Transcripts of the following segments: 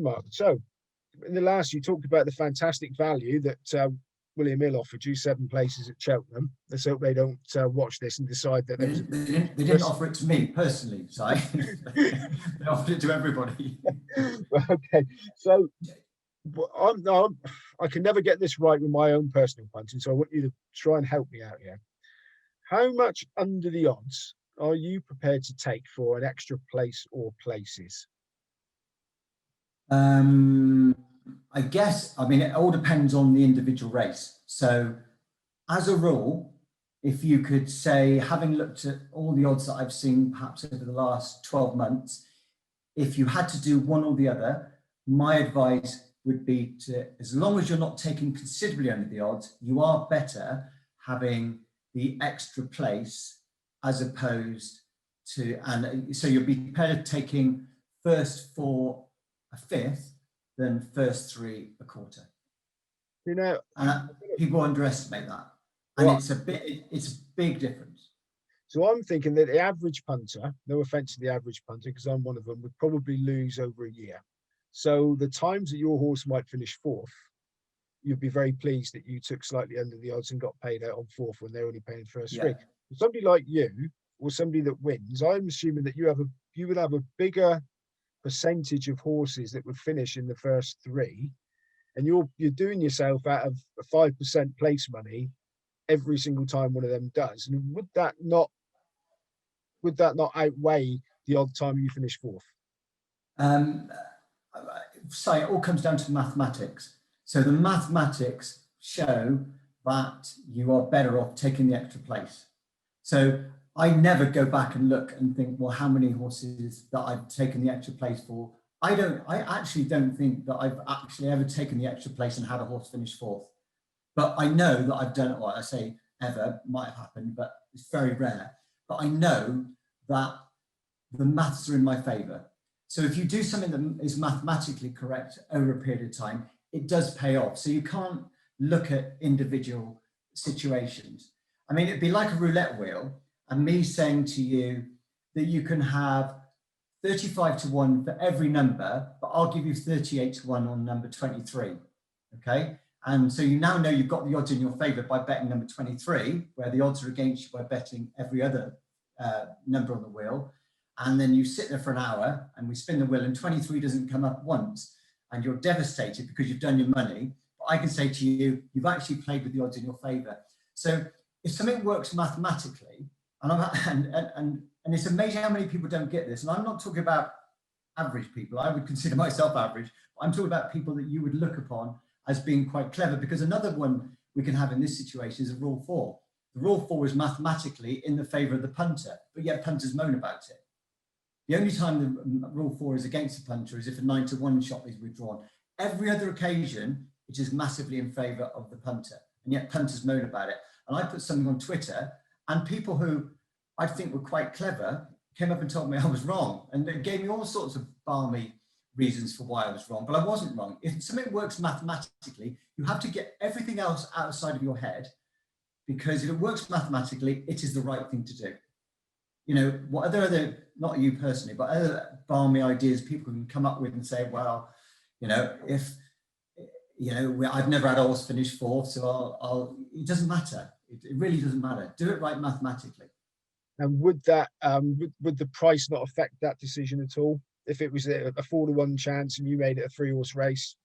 Mark. So, in the last, you talked about the fantastic value that William Hill offered you, 7 places at Cheltenham. Let's hope they don't watch this and decide that They there was. didn't offer it to me personally, Si. They offered it to everybody. Okay, so I can never get this right with my own personal punting, so I want you to try and help me out here. How much under the odds are you prepared to take for an extra place or places? I guess, I mean, it all depends on the individual race. So as a rule, if you could say, having looked at all the odds that I've seen perhaps over the last 12 months, if you had to do one or the other, my advice would be to, as long as you're not taking considerably under the odds, you are better having the extra place as opposed to, and so you'll be better taking first 4 a fifth than first 3 a quarter. You know, and people underestimate that, and it's a big difference. So I'm thinking that the average punter, no offense to the average punter, because I'm one of them, would probably lose over a year. So the times that your horse might finish 4th, you'd be very pleased that you took slightly under the odds and got paid out on 4th when they're only paying first 3. Somebody like you, or somebody that wins, I'm assuming that you would have a bigger percentage of horses that would finish in the first 3, and you're doing yourself out of a 5% place money every single time one of them does. And would that not outweigh the odd time you finish 4th? So it all comes down to mathematics. So the mathematics show that you are better off taking the extra place. So I never go back and look and think, well, how many horses that I've taken the extra place for? I actually don't think that I've actually ever taken the extra place and had a horse finish 4th. But I know that I've done it. Well, I say ever, might have happened, but it's very rare. But I know that the maths are in my favor. So if you do something that is mathematically correct over a period of time, it does pay off. So you can't look at individual situations. I mean, it'd be like a roulette wheel and me saying to you that you can have 35 to 1 for every number, but I'll give you 38 to 1 on number 23, okay? And so you now know you've got the odds in your favor by betting number 23, where the odds are against you by betting every other number on the wheel. And then you sit there for an hour and we spin the wheel and 23 doesn't come up once and you're devastated because you've done your money. But I can say to you, you've actually played with the odds in your favor. So if something works mathematically, and it's amazing how many people don't get this. And I'm not talking about average people. I would consider myself average. But I'm talking about people that you would look upon as being quite clever, because another one we can have in this situation is a rule 4. The rule 4 is mathematically in the favor of the punter, but yet punters moan about it. The only time the rule 4 is against the punter is if a 9 to 1 shot is withdrawn. Every other occasion, it is massively in favor of the punter, and yet punters moan about it. And I put something on Twitter, and people who I think were quite clever came up and told me I was wrong, and they gave me all sorts of balmy reasons for why I was wrong, but I wasn't wrong. If something works mathematically, you have to get everything else outside of your head, because if it works mathematically, it is the right thing to do. You know, what other, not you personally, but other balmy ideas people can come up with and say, well, you know, if, you know, I've never had a horse finish 4th, so it doesn't matter. It really doesn't matter. Do it right mathematically. And would that, would the price not affect that decision at all? If it was a 4 to 1 chance and you made it a 3-horse race,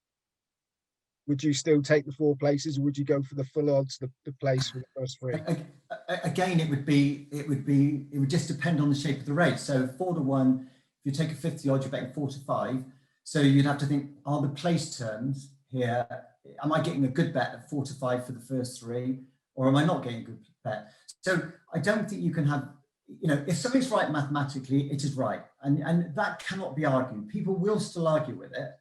would you still take the 4 places, or would you go for the full odds, the place for the first 3? Again, it would just depend on the shape of the race. So 4 to 1, if you take a 50 odd, you're betting 4 to 5. So you'd have to think, are the place terms here, am I getting a good bet at 4 to 5 for the first 3, or am I not getting a good bet? So I don't think you can have, you know, if something's right mathematically, it is right. And that cannot be argued. People will still argue with it.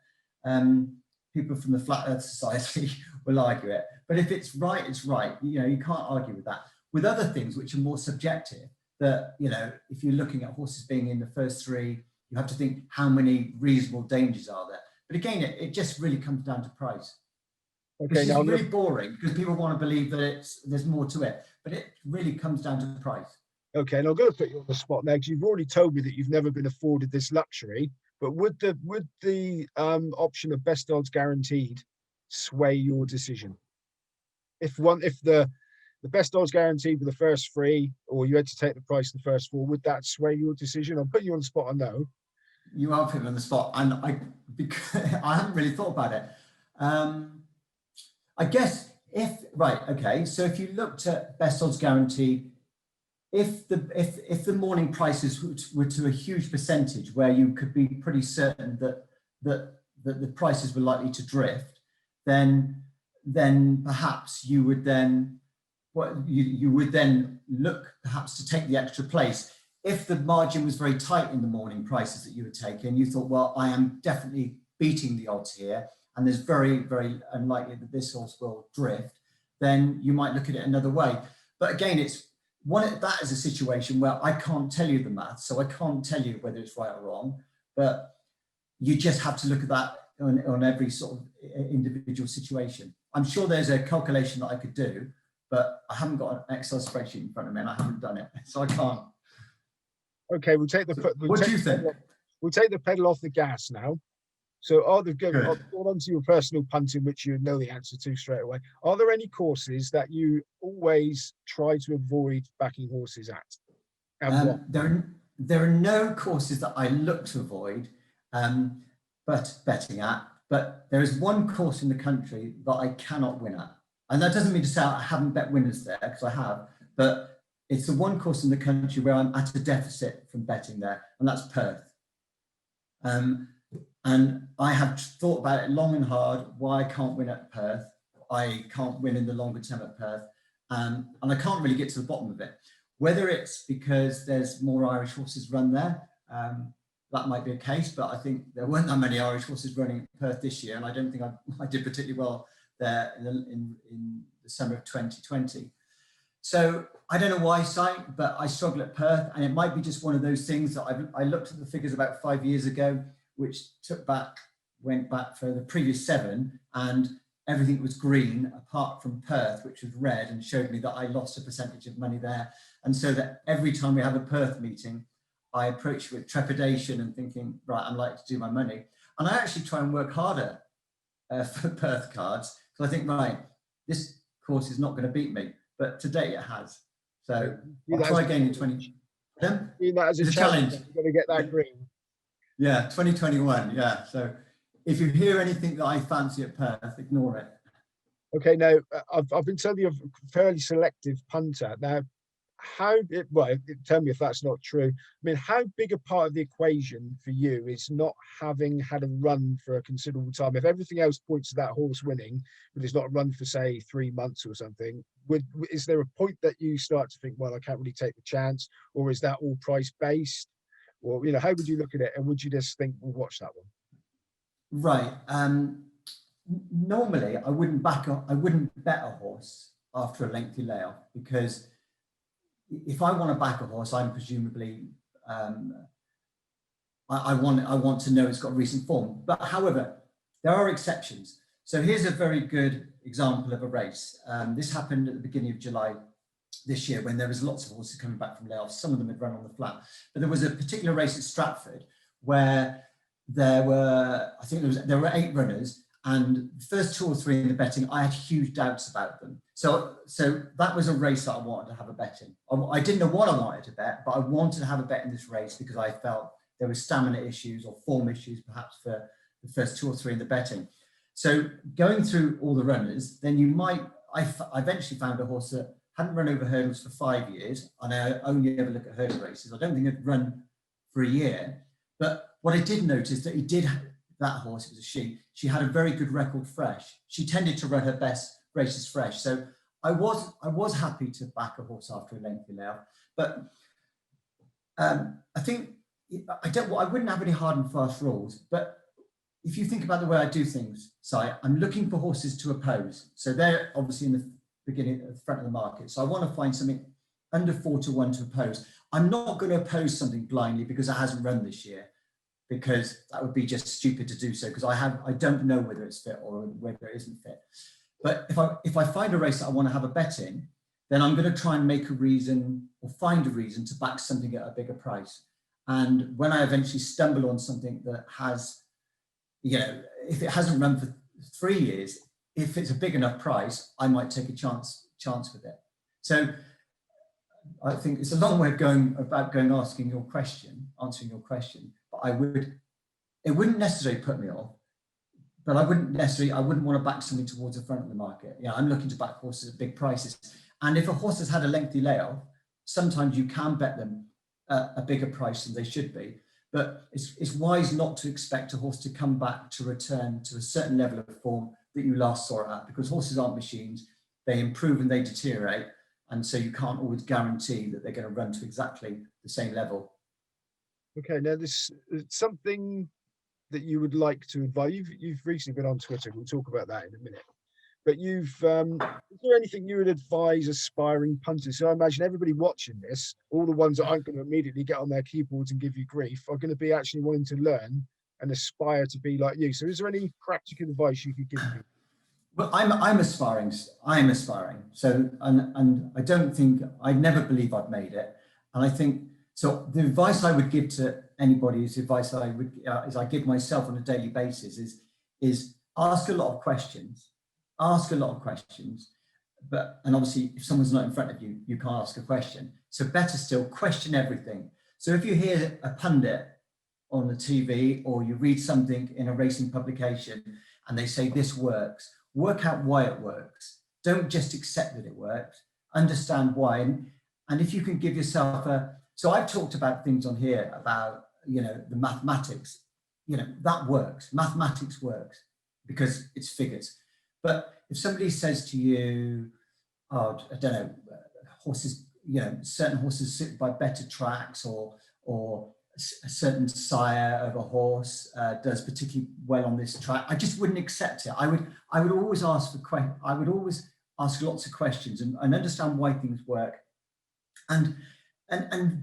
People from the Flat Earth Society will argue it. But if it's right, it's right. You know, you can't argue with that. With other things which are more subjective, that, you know, if you're looking at horses being in the first 3, you have to think how many reasonable dangers are there. But again, it just really comes down to price. Okay, it's really boring because people want to believe that there's more to it, but it really comes down to price. Okay, and I'm going to put you on the spot now, because you've already told me that you've never been afforded this luxury But would the option of best odds guaranteed sway your decision? If the best odds guaranteed for the first three, or you had to take the price of the first four, would that sway your decision? I'll put you on the spot, I know. You are putting me on the spot, and because I haven't really thought about it. I guess okay. So if you looked at best odds guarantee, if the morning prices were to a huge percentage, where you could be pretty certain that the prices were likely to drift, then perhaps you would then you would then look perhaps to take the extra place. If the margin was very tight in the morning prices that you were taking, you thought, well, I am definitely beating the odds here, and there's very, very unlikely that this horse will drift, then you might look at it another way. But again, that is a situation where I can't tell you the math, so I can't tell you whether it's right or wrong, but you just have to look at that on every sort of individual situation. I'm sure there's a calculation that I could do, but I haven't got an Excel spreadsheet in front of me, and I haven't done it, so I can't. Okay, we'll take the. What do you think? We'll take the pedal off the gas now. So, I'll go on to your personal punting, which you know the answer to straight away. Are there any courses that you always try to avoid backing horses at? And there are no courses that I look to avoid, but betting at. But there is one course in the country that I cannot win at, and that doesn't mean to say I haven't bet winners there, because I have, but it's the one course in the country where I'm at a deficit from betting there, and that's Perth. And I have thought about it long and hard why I can't win at Perth. I can't win in the longer term at Perth, and I can't really get to the bottom of it. Whether it's because there's more Irish horses run there, that might be a case, but I think there weren't that many Irish horses running at Perth this year, and I don't think I did particularly well there in the summer of 2020. So I don't know why, Si, but I struggle at Perth, and it might be just one of those things that I looked at the figures about 5 years ago, which went back for the previous 7, and everything was green apart from Perth, which was red, and showed me that I lost a percentage of money there. And so that every time we have a Perth meeting, I approach with trepidation and thinking, right, I'm likely to do my money. And I actually try and work harder for Perth cards, because I think, right, this course is not going to beat me. But today it has. So I'll try again in 20. That as a challenge. You're going to get that green. Yeah, 2021. Yeah. So if you hear anything that I fancy at Perth, ignore it. Okay. Now I've been telling you of a fairly selective punter. Now, tell me if that's not true. I mean, how big a part of the equation for you is not having had a run for a considerable time? If everything else points to that horse winning, but it's not a run for, say, 3 months or something, is there a point that you start to think, well, I can't really take the chance, or is that all price based? Or, how would you look at it? And would you just think, we'll watch that one? Right. Normally, I wouldn't bet a horse after a lengthy layoff, because if I want to back a horse, I'm presumably I want to know it's got recent form. But however, there are exceptions. So here's a very good example of a race. This happened at the beginning of July this year, when there was lots of horses coming back from layoffs. Some of them had run on the flat, but there was a particular race at Stratford where there were 8 runners, and the first 2 or 3 in the betting, I had huge doubts about them. So that was a race that I wanted to have a bet in. I didn't know what I wanted to bet, but I wanted to have a bet in this race because I felt there were stamina issues or form issues, perhaps, for the first 2 or 3 in the betting. So going through all the runners, then I eventually found a horse that hadn't run over hurdles for 5 years, and I only ever look at hurdle races. I don't think it'd run for a year, but what I did notice that horse, it was a she had a very good record fresh. She tended to run her best races fresh. So I was happy to back a horse after a lengthy layoff, but I think I wouldn't have any hard and fast rules, but if you think about the way I do things, I'm looking for horses to oppose. So they're obviously in the beginning at the front of the market. So I want to find something under 4-1 to oppose. I'm not going to oppose something blindly because it hasn't run this year, because that would be just stupid to do so, because I don't know whether it's fit or whether it isn't fit. But if I find a race that I want to have a bet in, then I'm going to try and make a reason or find a reason to back something at a bigger price. And when I eventually stumble on something that has, if it hasn't run for 3 years, if it's a big enough price, I might take a chance with it. So I think it's a long way of answering your question, but it wouldn't necessarily put me off, but I wouldn't want to back something towards the front of the market. I'm looking to back horses at big prices. And if a horse has had a lengthy layoff, sometimes you can bet them a bigger price than they should be. But it's wise not to expect a horse to come back to return to a certain level of form that you last saw it at, because horses aren't machines. They improve and they deteriorate. And so you can't always guarantee that they're going to run to exactly the same level. Okay, now this is something that you would like to advise. You've recently been on Twitter. We'll talk about that in a minute. But is there anything you would advise aspiring punters? So I imagine everybody watching this, all the ones that aren't going to immediately get on their keyboards and give you grief, are going to be actually wanting to learn and aspire to be like you. So is there any practical advice you could give me? Well, I'm aspiring. So, and I don't think, I never believe I've made it. And I think, so the advice I would give to anybody is advice that I give myself on a daily basis is ask a lot of questions. And obviously if someone's not in front of you, you can't ask a question. So better still, question everything. So if you hear a pundit on the TV or you read something in a racing publication and they say this works, work out why it works. Don't just accept that it works, understand why. And if you can give yourself so I've talked about things on here about, the mathematics, that works. Mathematics works because it's figures. But if somebody says to you, oh, I don't know, horses, certain horses sit by better tracks, or a certain sire of a horse does particularly well on this track, I just wouldn't accept it. I would always ask lots of questions and understand why things work, and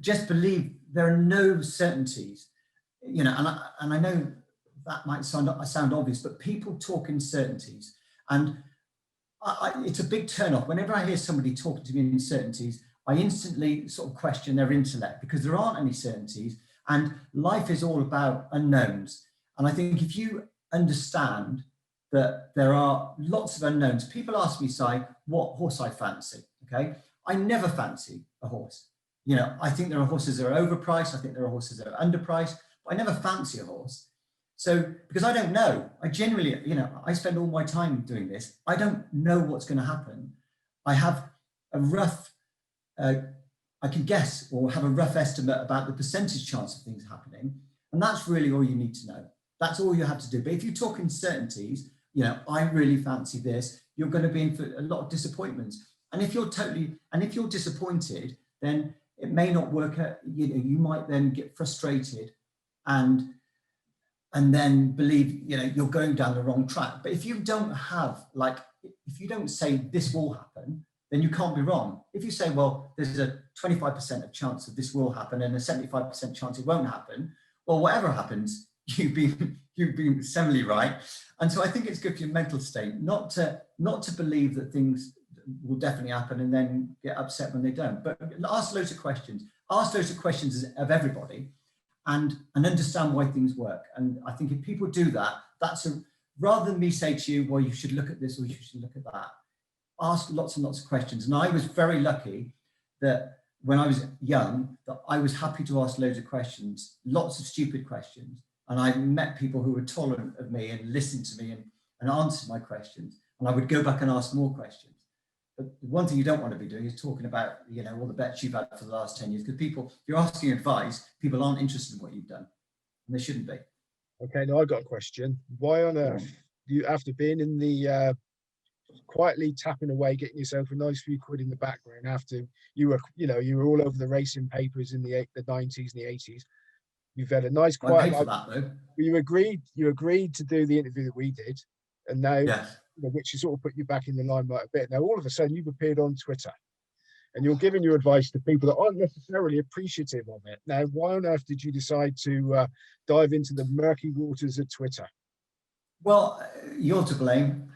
just believe there are no certainties. And I know that might sound obvious, but people talk in certainties. And it's a big turn off. Whenever I hear somebody talking to me in certainties, I instantly sort of question their intellect, because there aren't any certainties and life is all about unknowns. And I think if you understand that there are lots of unknowns, people ask me, Si, what horse I fancy, okay? I never fancy a horse. I think there are horses that are overpriced. I think there are horses that are underpriced, but I never fancy a horse. So, because I don't know, I generally, I spend all my time doing this. I don't know what's going to happen. I have a rough, I can guess or have a rough estimate about the percentage chance of things happening. And that's really all you need to know. That's all you have to do. But if you talk in certainties, I really fancy this, you're going to be in for a lot of disappointments. And if you're disappointed, then it may not work out. You might then get frustrated and then believe, you're going down the wrong track. But if you don't if you don't say this will happen, then you can't be wrong. If you say, well, there's a 25% of chance that this will happen and a 75% chance it won't happen, well, whatever happens, you've been seminally right. And so I think it's good for your mental state, not to believe that things will definitely happen and then get upset when they don't. But ask loads of questions. Ask loads of questions of everybody, and understand why things work. And I think if people do that, rather than me say to you, well, you should look at this or you should look at that, ask lots and lots of questions. And I was very lucky that when I was young, that I was happy to ask loads of questions, lots of stupid questions. And I met people who were tolerant of me and listened to me and answered my questions. And I would go back and ask more questions. But the one thing you don't want to be doing is talking about, all the bets you've had for the last 10 years, because if you're asking advice, people aren't interested in what you've done, and they shouldn't be. Okay, now I got a question. Why on earth do you, after being in the quietly tapping away, getting yourself a nice few quid in the background, after you were all over the racing papers in the 90s and the 80s, you've had a nice quiet life. That, though. You agreed to do the interview that we did, and now, yes. Which has sort of put you back in the limelight a bit. Now, all of a sudden, you've appeared on Twitter, and you're giving your advice to people that aren't necessarily appreciative of it. Now, why on earth did you decide to dive into the murky waters of Twitter? Well, you're to blame,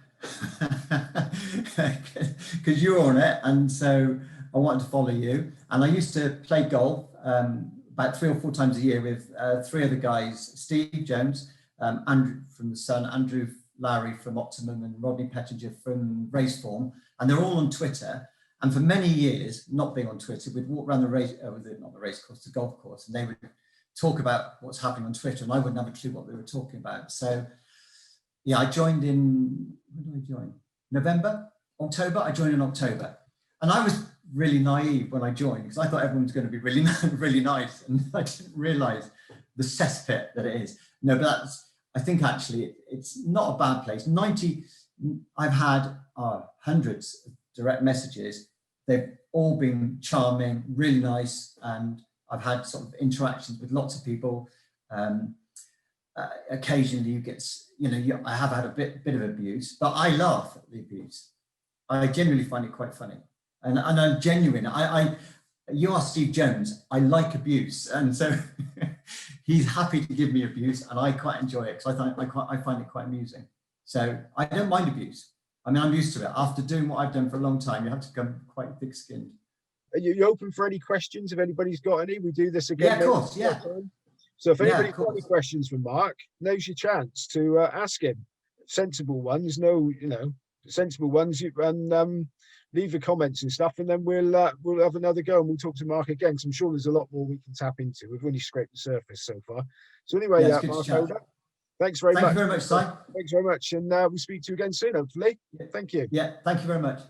because you're on it, and so I wanted to follow you. And I used to play golf about 3 or 4 times a year with 3 other guys: Steve Jones, Andrew from The Sun, Andrew Lowry from Optimum, and Rodney Pettinger from Raceform, and they're all on Twitter. And for many years, not being on Twitter, we'd walk around the race, not the race course, the golf course, and they would talk about what's happening on Twitter, and I wouldn't have a clue what they were talking about. So yeah, I joined in, when did I join? October. I joined in October. And I was really naive when I joined, because I thought everyone was going to be really, really nice. And I didn't realize the cesspit that it is. No, but that's, I think actually it's not a bad place. I've had hundreds of direct messages. They've all been charming, really nice. And I've had sort of interactions with lots of people. Occasionally you get, I have had a bit of abuse, but I laugh at the abuse. I genuinely find it quite funny. And I'm genuine. You ask Steve Jones, I like abuse. And so he's happy to give me abuse, and I quite enjoy it because I find it quite amusing. So I don't mind abuse. I mean, I'm used to it. After doing what I've done for a long time, you have to become quite thick-skinned. Are you open for any questions if anybody's got any? We do this again. Yeah, of course, yeah. So if anybody's got any questions for Mark, now's your chance to ask him. Sensible ones, sensible ones, and leave the comments and stuff, and then we'll have another go and we'll talk to Mark again, because I'm sure there's a lot more we can tap into. We've only scraped the surface so far. So anyway, Mark Holder, thanks very much. Thank you very much, Si. Thanks very much, and we'll speak to you again soon, hopefully. Yeah. Thank you. Yeah, thank you very much.